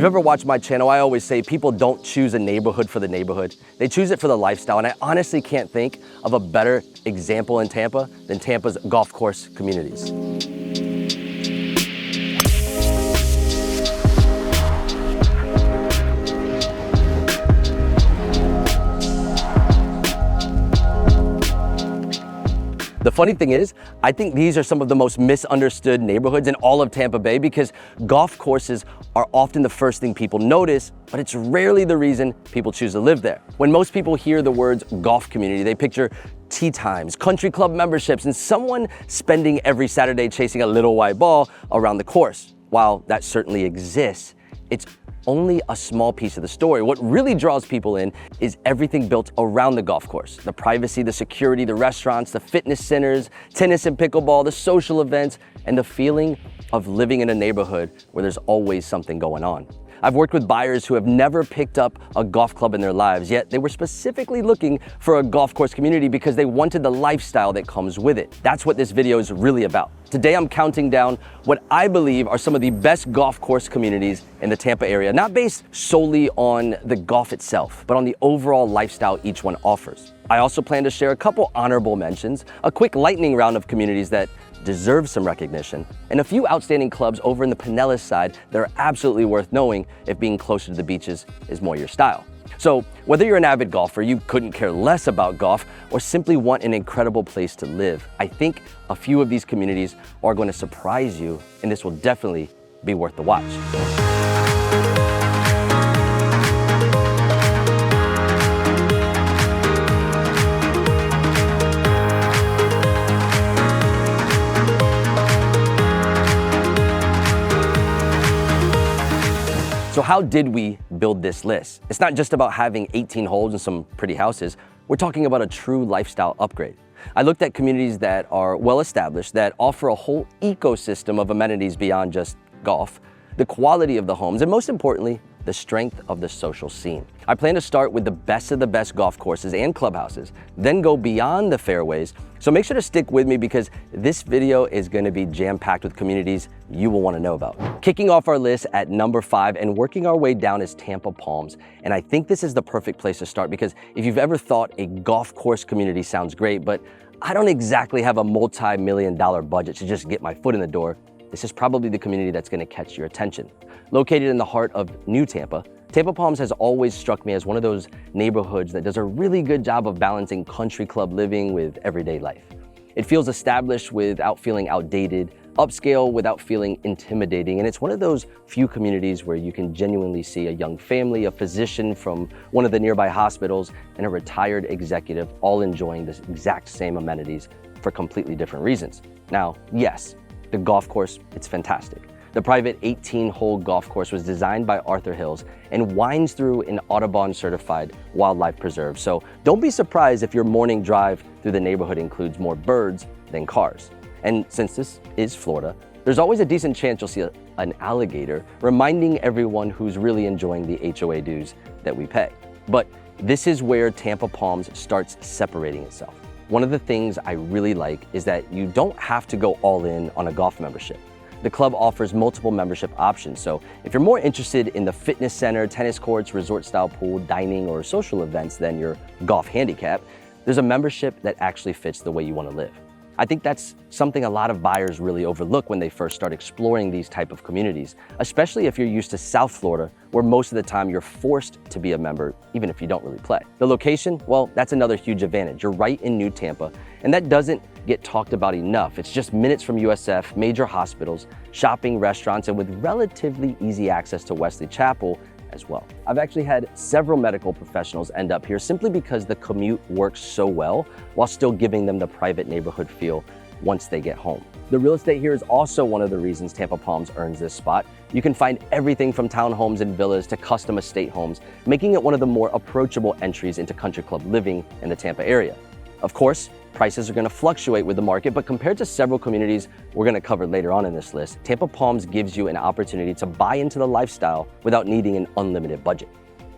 you've ever watched my channel, I always say people don't choose a neighborhood for the neighborhood. They choose it for the lifestyle, and I honestly can't think of a better example in Tampa than Tampa's golf course communities. The funny thing is, I think these are some of the most misunderstood neighborhoods in all of Tampa Bay because golf courses are often the first thing people notice, but it's rarely the reason people choose to live there. When most people hear the words golf community, they picture tee times, country club memberships, and someone spending every Saturday chasing a little white ball around the course. While that certainly exists, it's only a small piece of the story. What really draws people in is everything built around the golf course. The privacy, the security, the restaurants, the fitness centers, tennis and pickleball, the social events, and the feeling of living in a neighborhood where there's always something going on. I've worked with buyers who have never picked up a golf club in their lives, yet they were specifically looking for a golf course community because they wanted the lifestyle that comes with it. That's what this video is really about. Today I'm counting down what I believe are some of the best golf course communities in the Tampa area, not based solely on the golf itself, but on the overall lifestyle each one offers. I also plan to share a couple honorable mentions, a quick lightning round of communities that deserve some recognition, and a few outstanding clubs over in the Pinellas side that are absolutely worth knowing if being closer to the beaches is more your style. So whether you're an avid golfer, you couldn't care less about golf, or simply want an incredible place to live, I think a few of these communities are going to surprise you, and this will definitely be worth the watch. So how did we build this list? It's not just about having 18 holes and some pretty houses. We're talking about a true lifestyle upgrade. I looked at communities that are well established, that offer a whole ecosystem of amenities beyond just golf, the quality of the homes, and most importantly, the strength of the social scene. I plan to start with the best of the best golf courses and clubhouses, then go beyond the fairways. So make sure to stick with me because this video is going to be jam-packed with communities you will want to know about. Kicking off our list at number 5 and working our way down is Tampa Palms. And I think this is the perfect place to start because if you've ever thought a golf course community sounds great, but I don't exactly have a multi-million-dollar budget to just get my foot in the door, this is probably the community that's going to catch your attention. Located in the heart of New Tampa, Tampa Palms has always struck me as one of those neighborhoods that does a really good job of balancing country club living with everyday life. It feels established without feeling outdated, upscale without feeling intimidating, and it's one of those few communities where you can genuinely see a young family, a physician from one of the nearby hospitals, and a retired executive all enjoying the exact same amenities for completely different reasons. Now, yes, the golf course, it's fantastic. The private 18-hole golf course was designed by Arthur Hills and winds through an Audubon-certified wildlife preserve. So don't be surprised if your morning drive through the neighborhood includes more birds than cars. And since this is Florida, there's always a decent chance you'll see an alligator, reminding everyone who's really enjoying the HOA dues that we pay. But this is where Tampa Palms starts separating itself. One of the things I really like is that you don't have to go all in on a golf membership. The club offers multiple membership options, so if you're more interested in the fitness center, tennis courts, resort-style pool, dining, or social events than your golf handicap, there's a membership that actually fits the way you want to live. I think that's something a lot of buyers really overlook when they first start exploring these type of communities, especially if you're used to South Florida, where most of the time you're forced to be a member, even if you don't really play. The location, well, that's another huge advantage. You're right in New Tampa, and that doesn't get talked about enough. It's just minutes from USF, major hospitals, shopping, restaurants, and with relatively easy access to Wesley Chapel as well. I've actually had several medical professionals end up here simply because the commute works so well while still giving them the private neighborhood feel once they get home. The real estate here is also one of the reasons Tampa Palms earns this spot. You can find everything from townhomes and villas to custom estate homes, making it one of the more approachable entries into country club living in the Tampa area. Of course, prices are going to fluctuate with the market, but compared to several communities we're going to cover later on in this list, Tampa Palms gives you an opportunity to buy into the lifestyle without needing an unlimited budget.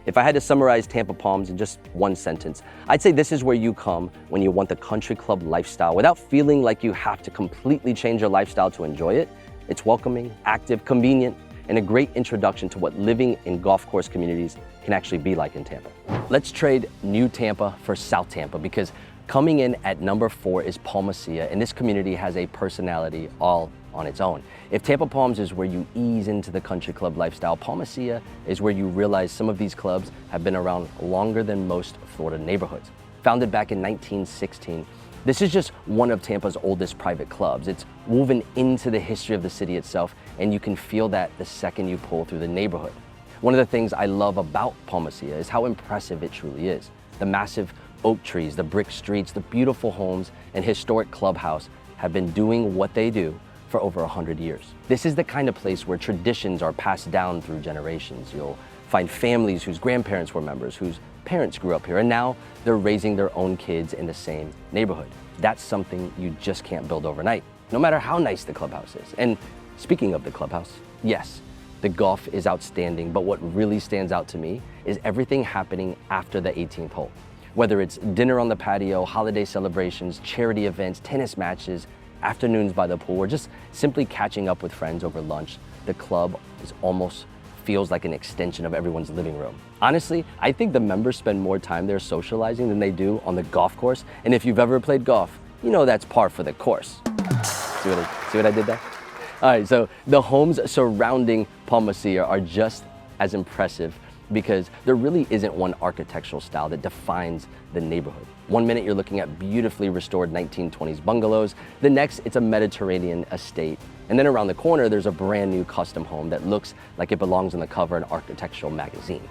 If I had to summarize Tampa Palms in just one sentence, I'd say this is where you come when you want the country club lifestyle without feeling like you have to completely change your lifestyle to enjoy it. It's welcoming, active, convenient, and a great introduction to what living in golf course communities can actually be like in Tampa. Let's trade New Tampa for South Tampa, because coming in at number 4 is Palma Ceia, and this community has a personality all on its own. If Tampa Palms is where you ease into the country club lifestyle, Palma Ceia is where you realize some of these clubs have been around longer than most Florida neighborhoods. Founded back in 1916, this is just one of Tampa's oldest private clubs. It's woven into the history of the city itself, and you can feel that the second you pull through the neighborhood. One of the things I love about Palma Ceia is how impressive it truly is. The massive oak trees, the brick streets, the beautiful homes, and historic clubhouse have been doing what they do for over 100 years. This is the kind of place where traditions are passed down through generations. You'll find families whose grandparents were members, whose parents grew up here, and now they're raising their own kids in the same neighborhood. That's something you just can't build overnight, no matter how nice the clubhouse is. And speaking of the clubhouse, yes, the golf is outstanding, but what really stands out to me is everything happening after the 18th hole. Whether it's dinner on the patio, holiday celebrations, charity events, tennis matches, afternoons by the pool, or just simply catching up with friends over lunch, the club almost feels like an extension of everyone's living room. Honestly, I think the members spend more time there socializing than they do on the golf course. And if you've ever played golf, you know that's par for the course. See what I did there? All right, so the homes surrounding Palma Ceia are just as impressive, because there really isn't one architectural style that defines the neighborhood. One minute you're looking at beautifully restored 1920s bungalows, the next it's a Mediterranean estate, and then around the corner there's a brand new custom home that looks like it belongs on the cover of an architectural magazine.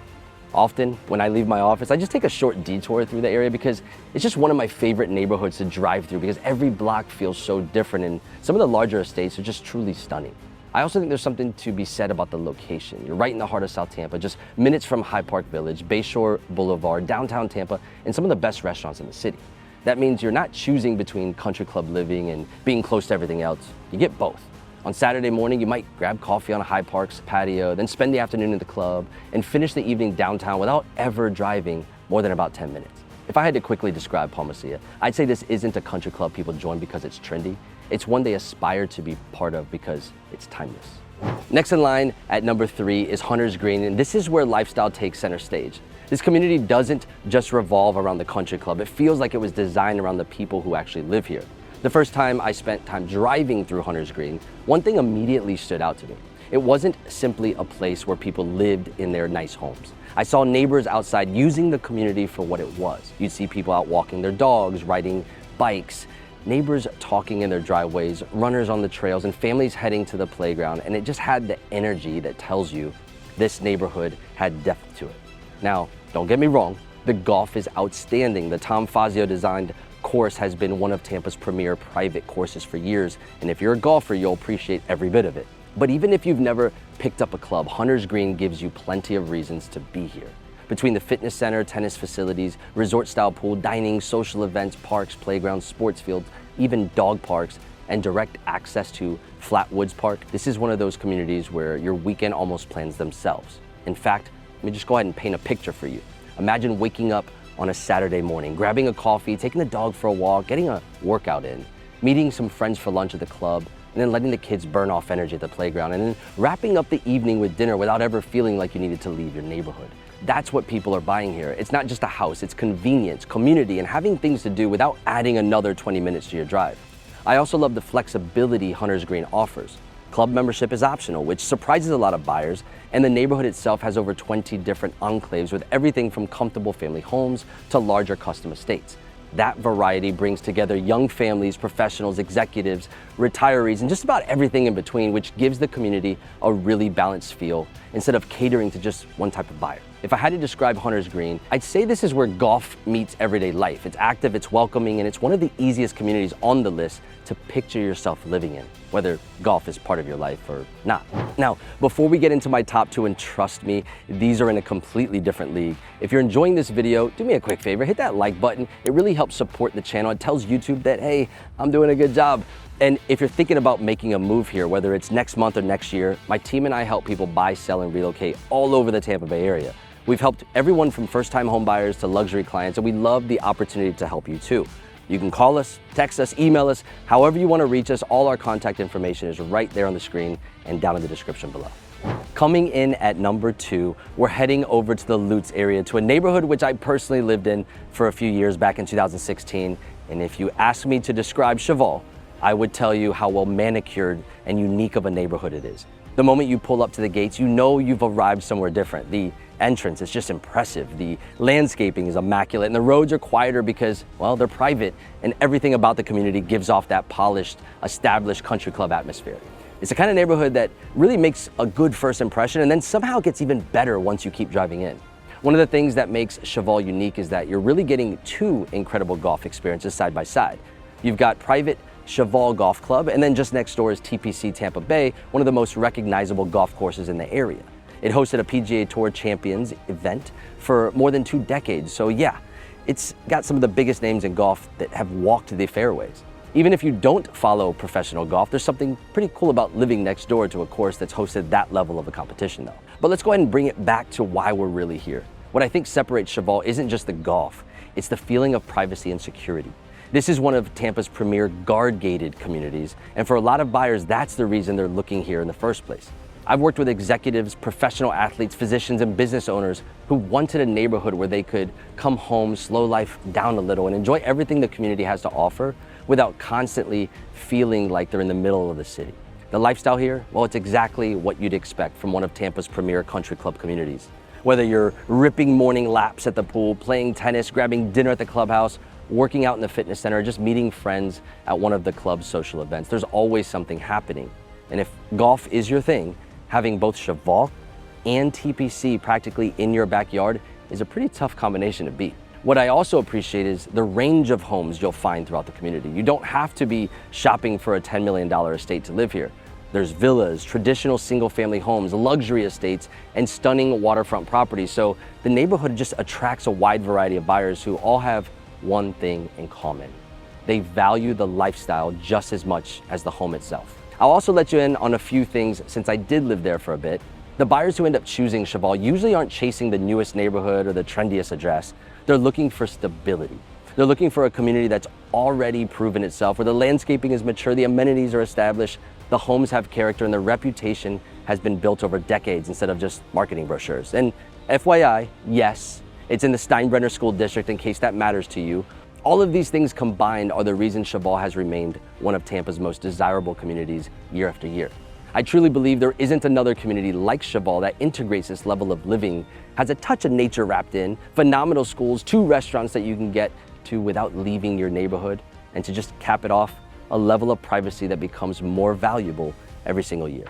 Often when I leave my office, I just take a short detour through the area, because it's just one of my favorite neighborhoods to drive through, because every block feels so different, and some of the larger estates are just truly stunning. I also think there's something to be said about the location. You're right in the heart of South Tampa, just minutes from High Park Village, Bayshore Boulevard, downtown Tampa, and some of the best restaurants in the city. That means you're not choosing between country club living and being close to everything else. You get both. On Saturday morning, you might grab coffee on a High Park's patio, then spend the afternoon at the club, and finish the evening downtown without ever driving more than about 10 minutes. If I had to quickly describe Palma Ceia, I'd say this isn't a country club people join because it's trendy. It's one they aspire to be part of because it's timeless. Next in line at number 3 is Hunter's Green, and this is where lifestyle takes center stage. This community doesn't just revolve around the country club. It feels like it was designed around the people who actually live here. The first time I spent time driving through Hunter's Green, one thing immediately stood out to me. It wasn't simply a place where people lived in their nice homes. I saw neighbors outside using the community for what it was. You'd see people out walking their dogs, riding bikes, neighbors talking in their driveways, runners on the trails, and families heading to the playground, and it just had the energy that tells you this neighborhood had depth to it. Now, don't get me wrong, the golf is outstanding. The Tom Fazio designed course has been one of Tampa's premier private courses for years, and if you're a golfer, you'll appreciate every bit of it. But even if you've never picked up a club, Hunter's Green gives you plenty of reasons to be here. Between the fitness center, tennis facilities, resort-style pool, dining, social events, parks, playgrounds, sports fields, even dog parks, and direct access to Flatwoods Park, this is one of those communities where your weekend almost plans themselves. In fact, let me just go ahead and paint a picture for you. Imagine waking up on a Saturday morning, grabbing a coffee, taking the dog for a walk, getting a workout in, meeting some friends for lunch at the club, and then letting the kids burn off energy at the playground, and then wrapping up the evening with dinner without ever feeling like you needed to leave your neighborhood. That's what people are buying here. It's not just a house, it's convenience, community, and having things to do without adding another 20 minutes to your drive. I also love the flexibility Hunter's Green offers. Club membership is optional, which surprises a lot of buyers, and the neighborhood itself has over 20 different enclaves with everything from comfortable family homes to larger custom estates. That variety brings together young families, professionals, executives, retirees, and just about everything in between, which gives the community a really balanced feel instead of catering to just one type of buyer. If I had to describe Hunter's Green, I'd say this is where golf meets everyday life. It's active, it's welcoming, and it's one of the easiest communities on the list to picture yourself living in, whether golf is part of your life or not. Now, before we get into my top 2, and trust me, these are in a completely different league, if you're enjoying this video, do me a quick favor, hit that like button. It really helps support the channel. It tells YouTube that, hey, I'm doing a good job. And if you're thinking about making a move here, whether it's next month or next year, my team and I help people buy, sell, and relocate all over the Tampa Bay area. We've helped everyone from first-time home buyers to luxury clients, and we love the opportunity to help you too. You can call us, text us, email us, however you want to reach us. All our contact information is right there on the screen and down in the description below. Coming in at number 2, we're heading over to the Lutz area, to a neighborhood which I personally lived in for a few years back in 2016. And if you asked me to describe Cheval, I would tell you how well manicured and unique of a neighborhood it is. The moment you pull up to the gates, you know you've arrived somewhere different. The entrance is just impressive. The landscaping is immaculate, and the roads are quieter because, well, they're private, and everything about the community gives off that polished, established country club atmosphere. It's the kind of neighborhood that really makes a good first impression and then somehow gets even better once you keep driving in. One of the things that makes Cheval unique is that you're really getting 2 incredible golf experiences side by side. You've got private Cheval Golf Club, and then just next door is TPC Tampa Bay, one of the most recognizable golf courses in the area. It hosted a PGA Tour Champions event for more than 2 decades, so yeah, it's got some of the biggest names in golf that have walked the fairways. Even if you don't follow professional golf, there's something pretty cool about living next door to a course that's hosted that level of a competition though. But let's go ahead and bring it back to why we're really here. What I think separates Cheval isn't just the golf, it's the feeling of privacy and security. This is one of Tampa's premier guard-gated communities, and for a lot of buyers, that's the reason they're looking here in the first place. I've worked with executives, professional athletes, physicians, and business owners who wanted a neighborhood where they could come home, slow life down a little, and enjoy everything the community has to offer without constantly feeling like they're in the middle of the city. The lifestyle here, well, it's exactly what you'd expect from one of Tampa's premier country club communities. Whether you're ripping morning laps at the pool, playing tennis, grabbing dinner at the clubhouse, working out in the fitness center, or just meeting friends at one of the club's social events, there's always something happening. And if golf is your thing, having both Cheval and TPC practically in your backyard is a pretty tough combination to beat. What I also appreciate is the range of homes you'll find throughout the community. You don't have to be shopping for a $10 million estate to live here. There's villas, traditional single-family homes, luxury estates, and stunning waterfront properties. So the neighborhood just attracts a wide variety of buyers who all have one thing in common. They value the lifestyle just as much as the home itself. I'll also let you in on a few things since I did live there for a bit. The buyers who end up choosing Cheval usually aren't chasing the newest neighborhood or the trendiest address. They're looking for stability. They're looking for a community that's already proven itself, where the landscaping is mature, the amenities are established, the homes have character, and the reputation has been built over decades instead of just marketing brochures. And FYI, yes, it's in the Steinbrenner School District in case that matters to you. All of these things combined are the reason Cheval has remained one of Tampa's most desirable communities year after year. I truly believe there isn't another community like Cheval that integrates this level of living, has a touch of nature wrapped in, phenomenal schools, 2 restaurants that you can get to without leaving your neighborhood, and to just cap it off, a level of privacy that becomes more valuable every single year.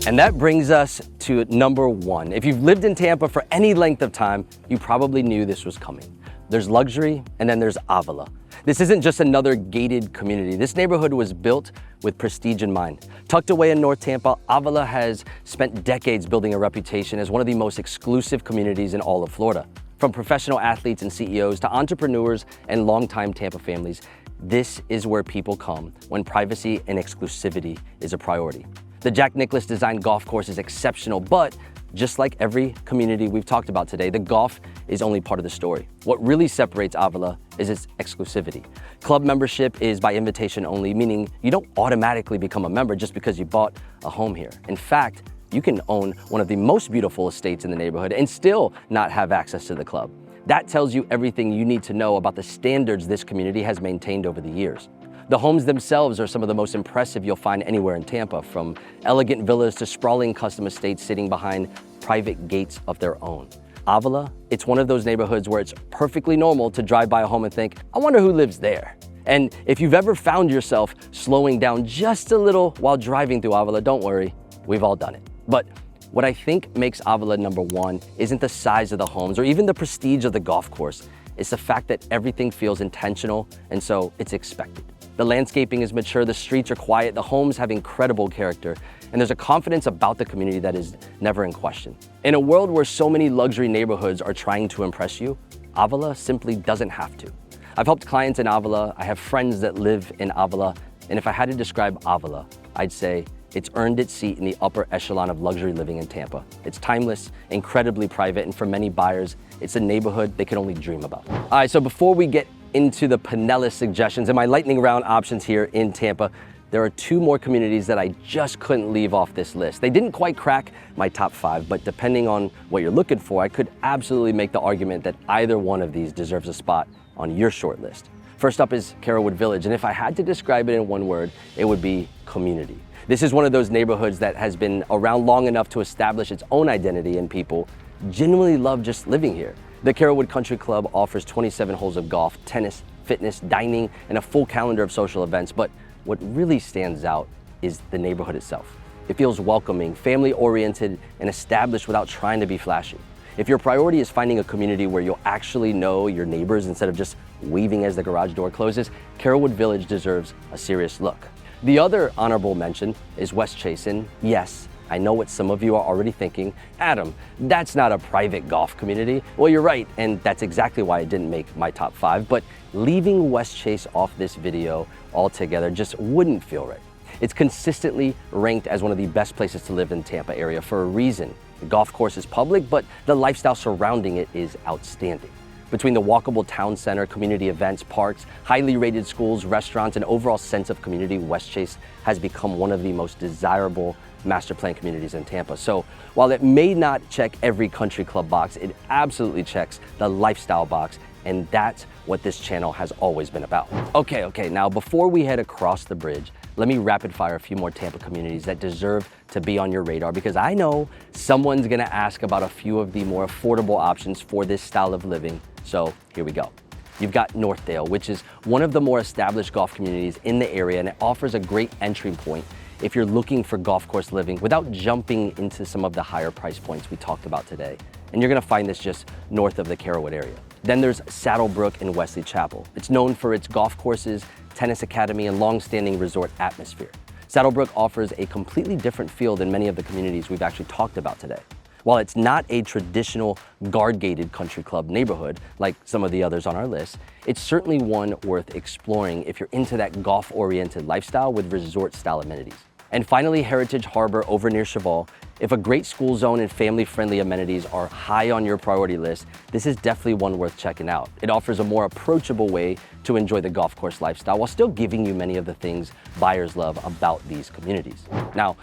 And that brings us to number 1. If you've lived in Tampa for any length of time, you probably knew this was coming. There's luxury, and then there's Avila. This isn't just another gated community. This neighborhood was built with prestige in mind. Tucked away in North Tampa, Avila has spent decades building a reputation as one of the most exclusive communities in all of Florida. From professional athletes and CEOs to entrepreneurs and longtime Tampa families, this is where people come when privacy and exclusivity is a priority. The Jack Nicklaus designed golf course is exceptional, but just like every community we've talked about today, the golf is only part of the story. What really separates Avila is its exclusivity. Club membership is by invitation only, meaning you don't automatically become a member just because you bought a home here. In fact, you can own one of the most beautiful estates in the neighborhood and still not have access to the club. That tells you everything you need to know about the standards this community has maintained over the years. The homes themselves are some of the most impressive you'll find anywhere in Tampa, from elegant villas to sprawling custom estates sitting behind private gates of their own. Avila, it's one of those neighborhoods where it's perfectly normal to drive by a home and think, I wonder who lives there. And if you've ever found yourself slowing down just a little while driving through Avila, don't worry, we've all done it. But what I think makes Avila number 1 isn't the size of the homes or even the prestige of the golf course. It's the fact that everything feels intentional, and so it's expected. The landscaping is mature, the streets are quiet, the homes have incredible character, and there's a confidence about the community that is never in question. In a world where so many luxury neighborhoods are trying to impress you, Avila simply doesn't have to. I've helped clients in Avila, I have friends that live in Avila, and if I had to describe Avila, I'd say it's earned its seat in the upper echelon of luxury living in Tampa. It's timeless, incredibly private, and for many buyers, it's a neighborhood they can only dream about. All right, so before we get into the Pinellas suggestions and my lightning round options here in Tampa, there are two more communities that I just couldn't leave off this list. They didn't quite crack my top 5, but depending on what you're looking for, I could absolutely make the argument that either one of these deserves a spot on your short list. First up is Carrollwood Village, and if I had to describe it in one word, it would be community. This is one of those neighborhoods that has been around long enough to establish its own identity, and people genuinely love just living here. The Carrollwood Country Club offers 27 holes of golf, tennis, fitness, dining, and a full calendar of social events, but what really stands out is the neighborhood itself. It feels welcoming, family-oriented, and established without trying to be flashy. If your priority is finding a community where you'll actually know your neighbors instead of just waving as the garage door closes, Carrollwood Village deserves a serious look. The other honorable mention is West Chase, and yes, I know what some of you are already thinking. Adam, that's not a private golf community. Well, you're right, and that's exactly why it didn't make my top 5, but leaving West Chase off this video altogether just wouldn't feel right. It's consistently ranked as one of the best places to live in the Tampa area for a reason. The golf course is public, but the lifestyle surrounding it is outstanding. Between the walkable town center, community events, parks, highly rated schools, restaurants, and overall sense of community, West Chase has become one of the most desirable master plan communities in Tampa. So while it may not check every country club box, it absolutely checks the lifestyle box, and that's what this channel has always been about. Okay, now before we head across the bridge, let me rapid fire a few more Tampa communities that deserve to be on your radar, because I know someone's gonna ask about a few of the more affordable options for this style of living. So here we go. You've got Northdale, which is one of the more established golf communities in the area, and it offers a great entry point if you're looking for golf course living without jumping into some of the higher price points we talked about today. And you're gonna find this just north of the Carrollwood area. Then there's Saddlebrook in Wesley Chapel. It's known for its golf courses, tennis academy, and long-standing resort atmosphere. Saddlebrook offers a completely different feel than many of the communities we've actually talked about today. While it's not a traditional guard-gated country club neighborhood like some of the others on our list, it's certainly one worth exploring if you're into that golf-oriented lifestyle with resort-style amenities. And finally, Heritage Harbor over near Cheval. If a great school zone and family-friendly amenities are high on your priority list, this is definitely one worth checking out. It offers a more approachable way to enjoy the golf course lifestyle while still giving you many of the things buyers love about these communities. Now,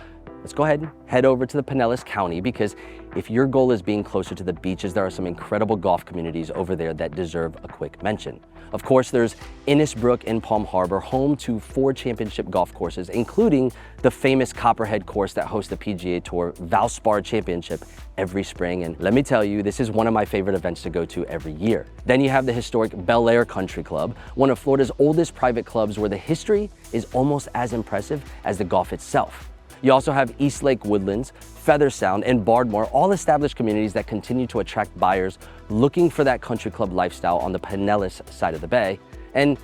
let's go ahead and head over to the Pinellas County, because if your goal is being closer to the beaches, there are some incredible golf communities over there that deserve a quick mention. Of course, there's Innisbrook in Palm Harbor, home to 4 championship golf courses, including the famous Copperhead course that hosts the PGA Tour Valspar Championship every spring. And let me tell you, this is one of my favorite events to go to every year. Then you have the historic Bel Air Country Club, one of Florida's oldest private clubs where the history is almost as impressive as the golf itself. You also have Eastlake Woodlands, Feather Sound, and Bardmore, all established communities that continue to attract buyers looking for that country club lifestyle on the Pinellas side of the bay. And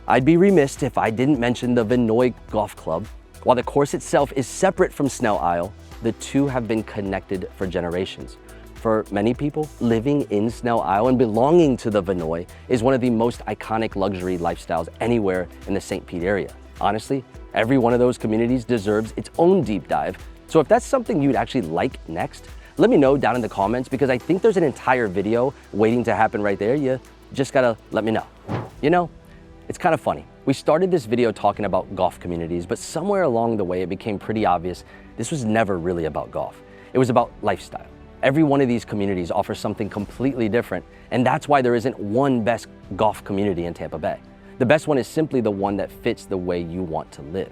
I'd be remiss if I didn't mention the Vinoy Golf Club. While the course itself is separate from Snell Isle, the two have been connected for generations. For many people, living in Snell Isle and belonging to the Vinoy is one of the most iconic luxury lifestyles anywhere in the St. Pete area. Honestly, every one of those communities deserves its own deep dive. So if that's something you'd actually like next, let me know down in the comments, because I think there's an entire video waiting to happen right there. You just gotta let me know. You know, it's kind of funny. We started this video talking about golf communities, but somewhere along the way it became pretty obvious this was never really about golf. It was about lifestyle. Every one of these communities offers something completely different, and that's why there isn't one best golf community in Tampa Bay. The best one is simply the one that fits the way you want to live.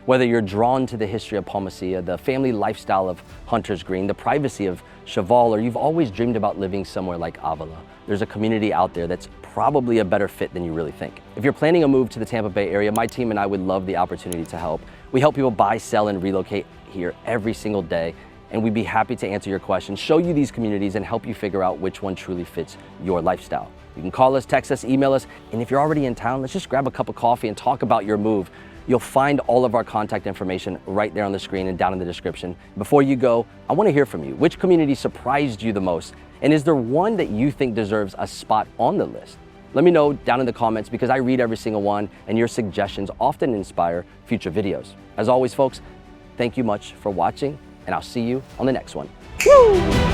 Whether you're drawn to the history of Palma Ceia, the family lifestyle of Hunter's Green, the privacy of Cheval, or you've always dreamed about living somewhere like Avila, there's a community out there that's probably a better fit than you really think. If you're planning a move to the Tampa Bay area, my team and I would love the opportunity to help. We help people buy, sell, and relocate here every single day, and we'd be happy to answer your questions, show you these communities, and help you figure out which one truly fits your lifestyle. You can call us, text us, email us, and if you're already in town, let's just grab a cup of coffee and talk about your move. You'll find all of our contact information right there on the screen and down in the description. Before you go, I want to hear from you. Which community surprised you the most? And is there one that you think deserves a spot on the list? Let me know down in the comments, because I read every single one, and your suggestions often inspire future videos. As always, folks, thank you much for watching, and I'll see you on the next one. Woo!